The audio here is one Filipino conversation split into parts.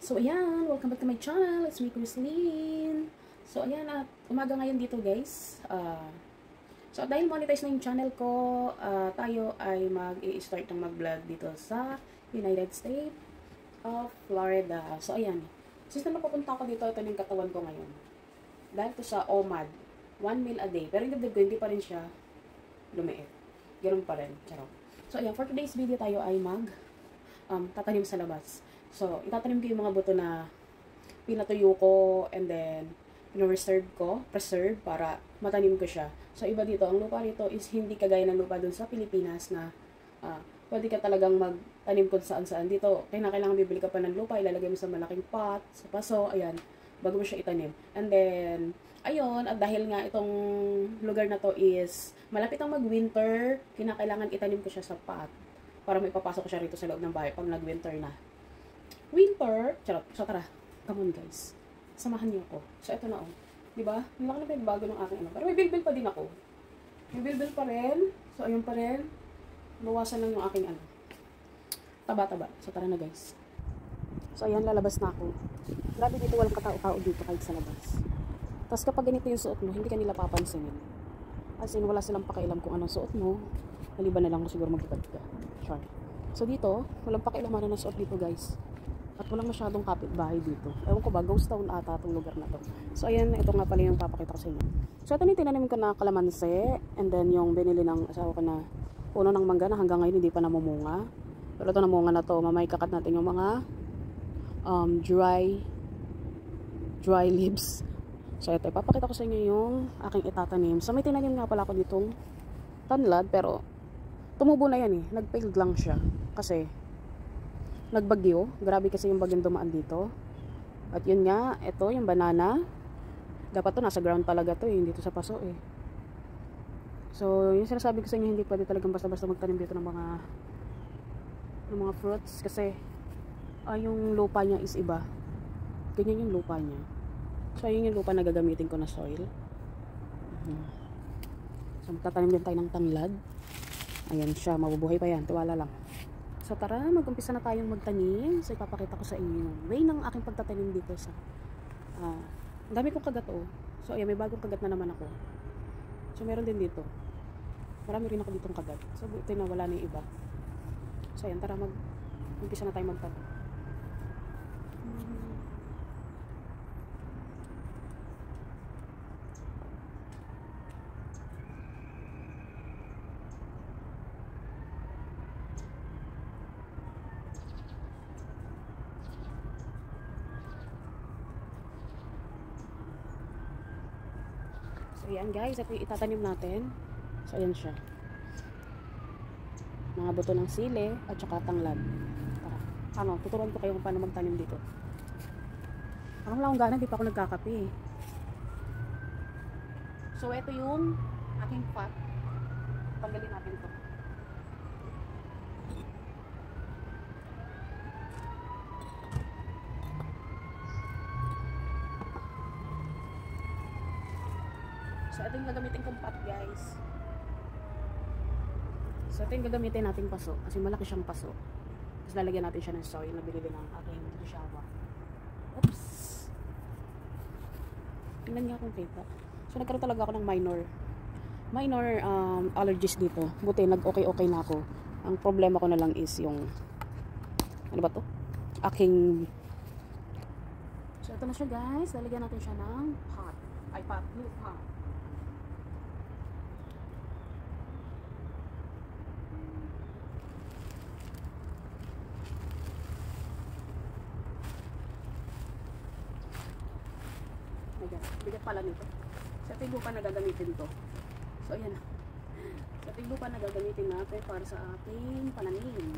So, ayan. Welcome back to my channel. It's me, Chrislyn. So, ayan. Umaga ngayon dito, guys. So, dahil monetize na yung channel ko, tayo ay mag-i-start ng mag-vlog dito sa United States of Florida. So, ayan. Since na napupunta ako dito, ito yung katawan ko ngayon. Dahil to sa OMAD, 1 meal a day. Pero yung dibdib ko, hindi pa rin siya lumiit. Ganun pa rin. Charot. So, ayan. For today's video, tayo ay tatanim sa labas. So, itatanim ko yung mga buto na pinatuyo ko and then preserve para matanim ko siya. So, iba dito, ang lupa rito is hindi kagaya ng lupa dun sa Pilipinas na pwede ka talagang magtanim kung saan-saan. Dito, kailangan bibili ka pa ng lupa, ilalagay mo sa malaking pot, sa paso, ayan, bago mo siya itanim. And then, ayun, at dahil nga itong lugar na to is malapit ang mag-winter, kinakailangan itanim ko siya sa pot para may papasok ko siya rito sa loob ng bahay pag nag-winter na. Winter, charot. So tara, come on guys. Samahan niyo ako. So ito na oh. 'Di ba? Ang laki na pinagbago ng aking ano. Pero may bilbil pa din ako. May bilbil pa rin. So ayun pa rin. Bawasan lang yung aking ano. Taba-taba. So tara na guys. So ayan, lalabas na ako. Grabe dito, walang katao-tao dito kahit sa labas. Tapos kapag ganito yung suot mo, hindi ka nila papansinin. As in, wala silang pakialam kung anong suot mo. Maliban na lang siguro magbibad ka. Sure. So dito, walang pakialaman na suot dito guys. At walang masyadong kapitbahay dito. Ewan ko ba, ghost town ata itong lugar na to. So ayan, ito nga pala yung papakita ko sa inyo. So ito yung tinanim ko na kalamansi. And then yung binili ng asawa ko na puno ng mangga na hanggang ngayon hindi pa namumunga. Pero ito namunga na to. Mamay kakat natin yung mga dry leaves. So ito, ipapakita ko sa inyo yung aking itatanim. So may tinanim nga pala ako ditong tanlad. Pero tumubo na yan eh. Nag-failed lang siya. Kasi nagbagyo. Grabe kasi yung bagyong dumaan dito. At yun nga, ito yung banana. Dapat to nasa ground talaga to eh, hindi to sa paso eh. So, yung sinasabi ko sa inyo, hindi pwede talagang basta-basta magtanim dito ng mga fruits kasi yung lupa niya is iba. Ganyan yung lupa niya. So, yun yung lupa na gagamitin ko na soil. So, magtatanim din tayo ng tanglad. Ayan siya, mabubuhay pa yan. Tiwala lang. So tara, mag-umpisa na tayong magtanim. So ipapakita ko sa inyo yung way ng aking pagtatanim dito sa ang dami kong kagat oh. So ayan, may bagong kagat na naman ako. So meron din dito. Marami rin ako ditong kagat. So buti na wala na yung iba. So ayan, tara mag-umpisa na tayong magtanim. So, ayan guys, ito yung itatanim natin. So, ayan siya. Mga buto ng sili at saka tanglad. Tuturuan ko kayo kung paano magtanim dito. Parang wala akong gana, di pa ako nagkakape. So, ito yung aking pot. Tanggalin natin ito. So, ito yung gagamitin kong pot, guys. So, ito yung gagamitin nating paso. Kasi malaki siyang paso. Tapos lalagyan natin siya ng soil na binili ng aking shawa. Oops! Tingnan niya kung kita. So, nagkaroon talaga ako ng minor allergies dito. Buti, nag-okay na ako. Ang problema ko na lang is yung ano ba to? So, ito na siya, guys. Lalagyan natin siya ng pot. Bigat pala nito. Sa ating lupa na gagamitin to. So, ayan na. Sa ating lupa na gagamitin natin para sa ating pananim.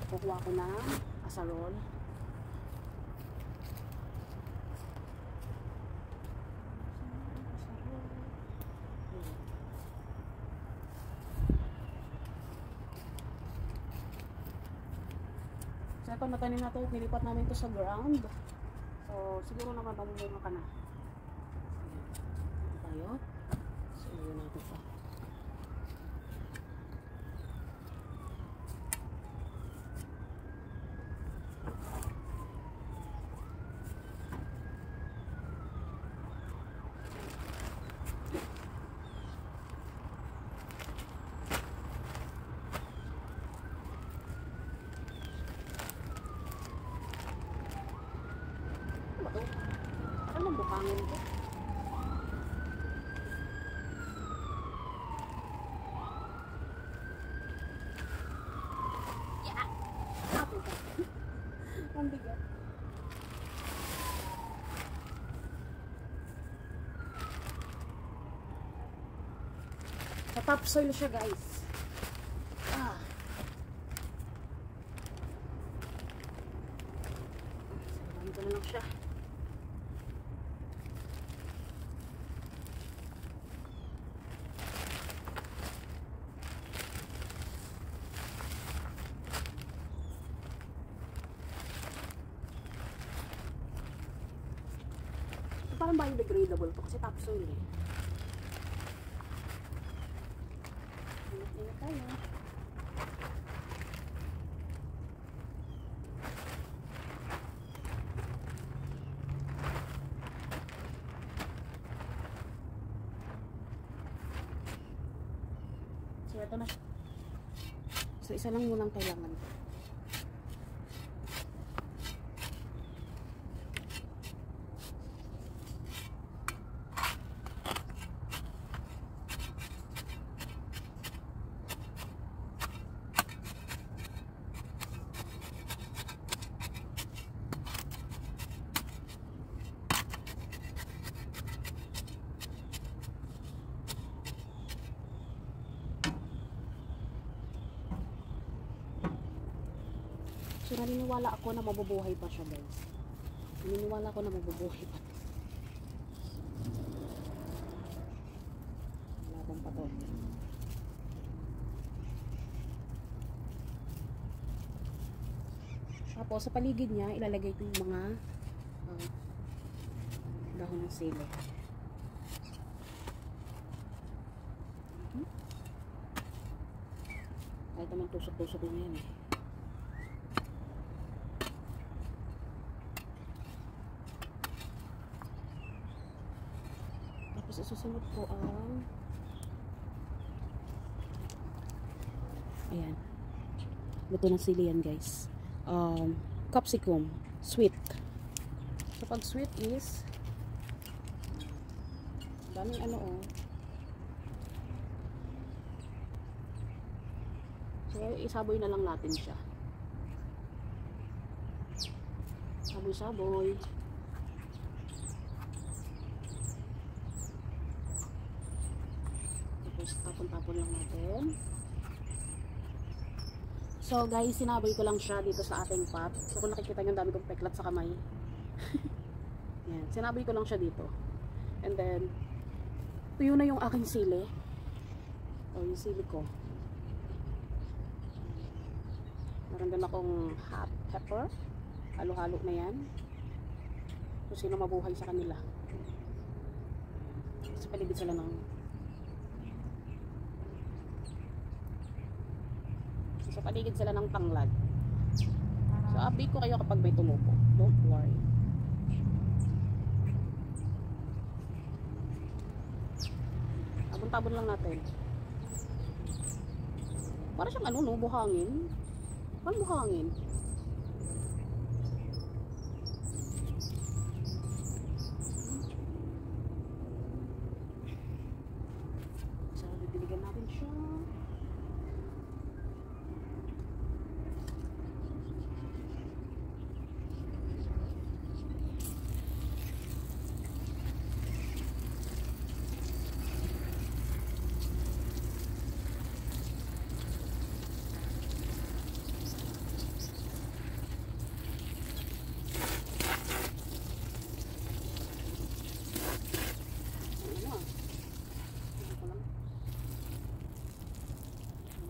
Kukuha ko ng asarol. So, ito natanim na to. Nilipat namin to sa ground. So, siguro naman mamumunga ka na. Tayo. So, yun natin pa. hangin ko. Yeah! Apo ka. Ang bigat. Sa topsoil siya, guys. Sarang ko na lang siya. Parang biodegradable to kasi topsoil eh. Ingat tayo. So ito na. So isa lang munang kailangan ko. So, naniniwala ako na mabubuhay pa siya, guys. Naniniwala ako na mabubuhay pa. Labang pa to. Tapos, sa paligid niya, ilalagay ko yung mga dahon ng sili. Kahit naman tusok-tusok lang yan eh. Susunod ko ang ayan, luto ng sili yan, guys. Capsicum sweet. So pag sweet is daming ano oh. So isaboy na lang natin siya. Saboy-saboy. Tapon-tapon lang natin. So guys, sinaboy ko lang siya dito sa ating pot. So kung nakikita nyo, dami kong peklat sa kamay. Yan, sinaboy ko lang siya dito. And then tuyo na yung aking sili. O yung sili ko. Meron din akong hot pepper. Halo-halo na yan. Kung sino mabuhay sa kanila. Sa paligid sila ng sa paligid sila ng tanglad. So update ko kayo kapag may tumupo. Don't worry. Tabon-tabon lang natin. Para siyang ano no, buhangin. Parang buhangin. So bibiligan natin siya.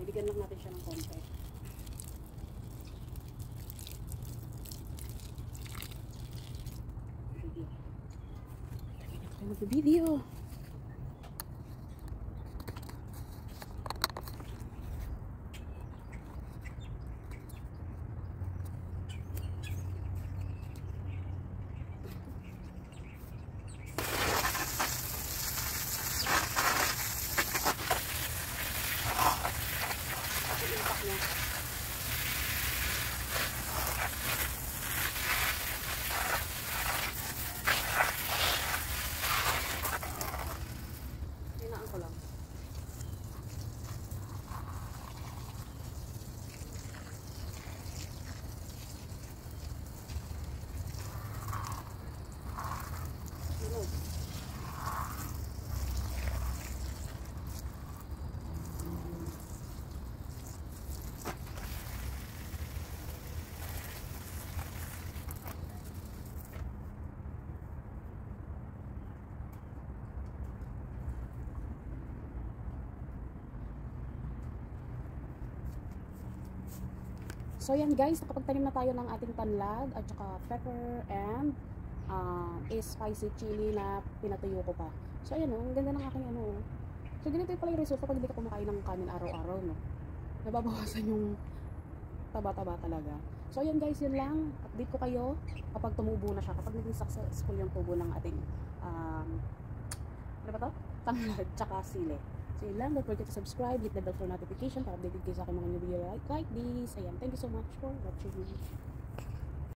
Bibigyan lang natin siya ng konti. Video. Tayo mag-video. So yan guys, nakapagtanim na tayo ng ating tanlad at saka pepper and spicy chili na pinatuyo ko pa. So ayan ang ganda ng aking So ganito pala yung resulta pag hindi ka kumakain ng kanin araw-araw, no. Nababawasan yung taba-taba talaga. So ayan guys, yun lang. Update ko kayo kapag tumubo na siya, kapag naging successful yung tubo ng ating ano ba to? Tanglad, tsaka sili. So yun lang, don't forget to subscribe, hit the bell for notification para updated kayo sa aking mga new video like this. Ayan, thank you so much for watching.